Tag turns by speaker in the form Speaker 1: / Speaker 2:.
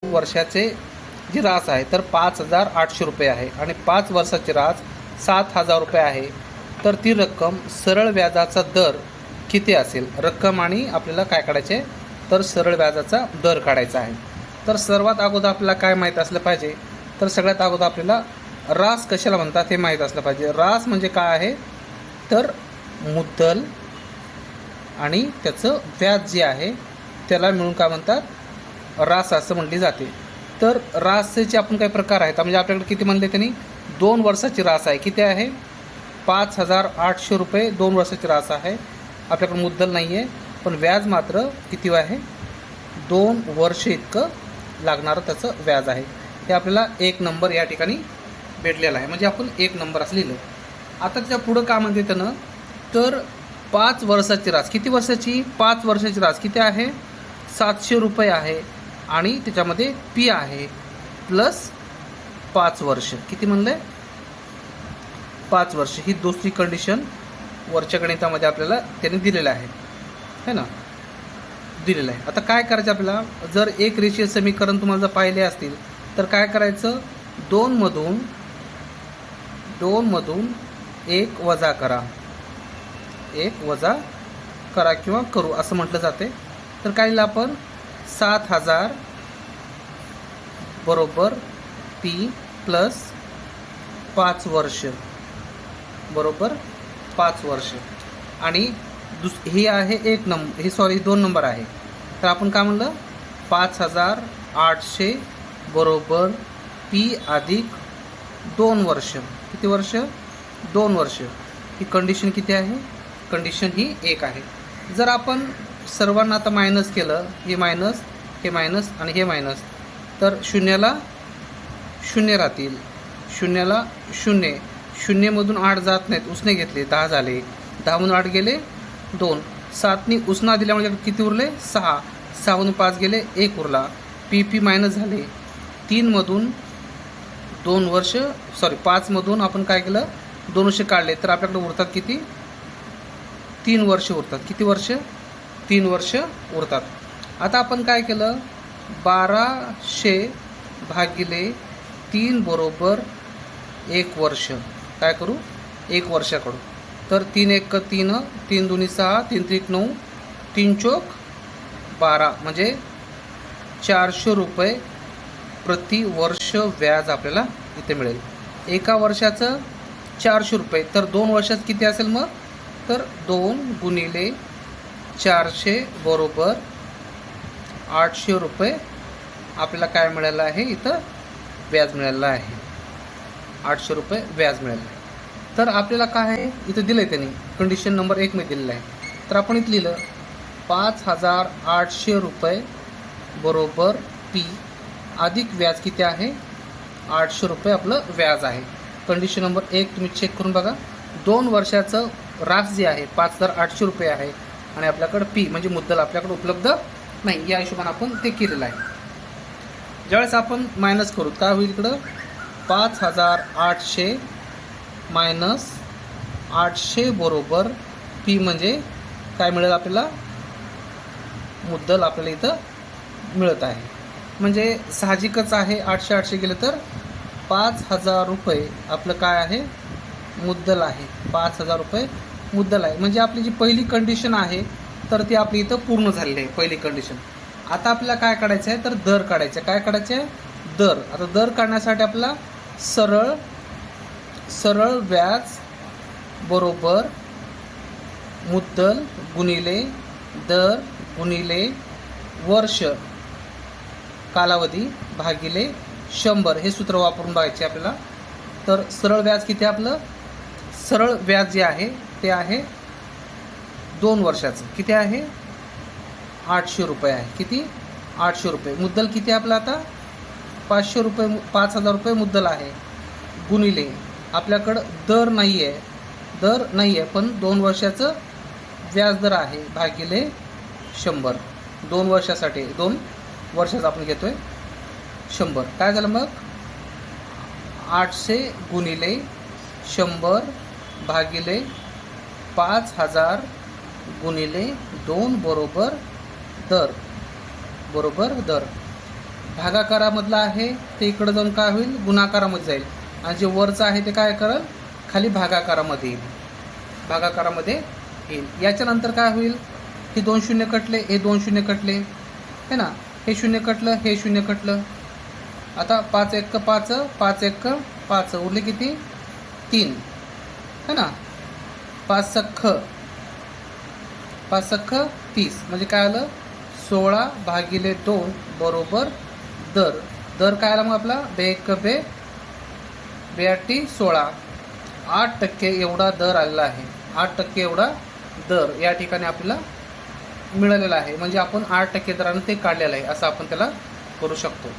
Speaker 1: वर्षाचे जी रास आहे तर 5,800 रुपये आहे आणि 5 वर्षाची रास 7,000 रुपये आहे. तर ती रक्कम सरळ व्याजाचा दर किती असेल? रक्कम आणि आपल्याला काय काढायचे तर सरळ व्याजाचा दर काढायचा आहे. तर सर्वात अगोदर आपल्याला काय माहीत असलं पाहिजे तर सगळ्यात अगोदर आपल्याला रास कशाला म्हणतात हे माहीत असलं पाहिजे. रास म्हणजे काय आहे तर मुद्दल आणि त्याचं व्याज जे आहे त्याला मिळून काय म्हणतात रास असं म्हटली जाते. तर रासचे आपण काही प्रकार आहेत. म्हणजे आपल्याकडे किती म्हणले त्यांनी 2 वर्षाची रास आहे. किती आहे 5,800 रुपये 2 वर्षाची रास आहे. आपल्याकडे मुद्दल नाही आहे पण व्याज मात्र किती आहे 2 वर्ष इतकं लागणारं त्याचं व्याज आहे. हे आपल्याला 1 नंबर या ठिकाणी भेटलेला आहे. म्हणजे आपण 1 नंबर असं लिहिलं. आता त्याच्या पुढं काय म्हणते त्यानं तर 5 वर्षाची रास किती वर्षाची 5 वर्षाची रास किती आहे 700 रुपये आहे आणि त्याच्यामध्ये पी आहे प्लस 5 वर्ष. किती म्हणलं 5 वर्ष. ही दुसरी कंडिशन वरच्या गणितामध्ये आपल्याला त्याने दिलेलं आहे है ना दिलेलं आहे. आता काय करायचं आपल्याला जर एक रेषीय समीकरण तुम्हाला जर पाहिले असतील तर काय करायचं 2 मधून 1 वजा करा 1 वजा करा किंवा करू असं म्हटलं जाते. तर काय लिहिलं आपण 7,000 बरोबर पी प्लस 5 वर्ष बरोबर 5 वर्ष आणि हे आहे 1 नंबर हे 2 नंबर आहे. तर आपण काय म्हणलं 5,800 बरोबर पी अधिक 2 वर्ष. किती वर्ष 2 वर्ष. ही कंडिशन किती आहे कंडिशन ही 1 आहे. जर आपण सर्वांना आता मायनस केलं हे मायनस आणि हे मायनस तर शून्याला शून्य राहतील. शून्याला शून्य शून्यमधून 8 जात नाहीत उसने घेतले 10 झाले 10मधून 8 गेले 2 7नी उसना दिल्यामुळे किती उरले 6 6मधून 5 गेले 1 उरला. पी मायनस झाले 3मधून 2 वर्ष 5मधून आपण काय केलं 2 वर्ष काढले तर आपल्याकडे उरतात किती 3 वर्ष उरतात. किती वर्ष 3 वर्ष उरतात. आता आपण काय केलं 1200 भागिले 3 बरोबर 1 वर्ष. काय करू 1 वर्षाकडू तर 3 1 3 3 2 6 3 3 9 3 चौक 12 म्हणजे 400 रुपये प्रति वर्ष व्याज आपल्याला इथे मिळेल. एका वर्षाचं 400 रुपये तर 2 वर्षात किती असेल मग तर 2 गुणिले 400 बरोबर 800 रुपये आपल्याला काय मिळालं आहे इथं व्याज मिळालं आहे 800 रुपये व्याज मिळालं आहे. तर आपल्याला काय आहे इथं दिलं आहे त्यांनी कंडिशन नंबर 1 मध्ये दिलेलं आहे. तर आपण इथं लिहिलं 5,800 रुपये बरोबर पी अधिक व्याज किती आहे 800 रुपये आपलं व्याज आहे. कंडिशन नंबर 1 तुम्ही चेक करून बघा. 2 वर्षाचं रास जे आहे 5,800 रुपये आहे आणि आपल्याकडं पी म्हणजे मुद्दल आपल्याकडे उपलब्ध नाही या हिशोबाने आपण ते केलेलं आहे. ज्यावेळेस आपण मायनस करू काय होईल इकडं 5,800 मायनस 800 बरोबर पी म्हणजे काय मिळेल आपल्याला मुद्दल आपल्याला इथं मिळत आहे. म्हणजे साहजिकच आहे 800 गेलं तर 5,000 रुपये आपलं काय आहे मुद्दल आहे 5,000 रुपये मुद्दल आहे. म्हणजे आपली जी पहिली कंडिशन आहे तर ती आपली इथं पूर्ण झालेली आहे पहिली कंडिशन. आता आपल्याला काय काढायचं आहे तर दर काढायचं आहे. काय काढायचं आहे दर. आता दर काढण्यासाठी आपल्याला सरळ व्याज बरोबर मुद्दल गुणिले दर गुणिले वर्ष कालावधी भागिले 100 हे सूत्र वापरून बघायचे आपल्याला. तर सरळ व्याज किती आपलं सरळ व्याज जे आहे ते आहे 2 वर्षाचं किती आहे 800 रुपये आहे. किती 800 रुपये. मुद्दल किती आपलं आता 500 रुपये 5,000 रुपये मुद्दल आहे गुणिले आपल्याकडं दर नाही आहे पण 2 वर्षाचं व्याज दर आहे भागिले 100. 2 वर्षासाठी 2 वर्षाचं आपण घेतो आहे 100. काय झालं मग 800 गुणिले 100 भागिले 5,000 गुणिले 2 बरोबर दर भागाकारामधलं आहे ते इकडं जाऊन काय होईल, गुणाकारामध्ये जाईल. आणि जे वरचं आहे ते काय करेल, खाली भागाकारामध्ये येईल, भागाकारामध्ये येईल. याच्यानंतर काय होईल, हे 2 शून्य कटले, हे 2 शून्य कटले, है ना, हे शून्य कटलं, हे शून्य कटलं. आता 5 1 5, 5 1 5, उरले किती, 3, है ना. 5 सख्ख 30, म्हणजे काय आलं, 16/2 बरोबर दर. दर काय आला मग आपला, 2 16, 8% एवढा दर आलेला आहे. 8% एवढा दर या ठिकाणी आपल्याला मिळालेला आहे. म्हणजे आपण 8% दराने ते काढलेलं आहे, असं आपण त्याला करू शकतो.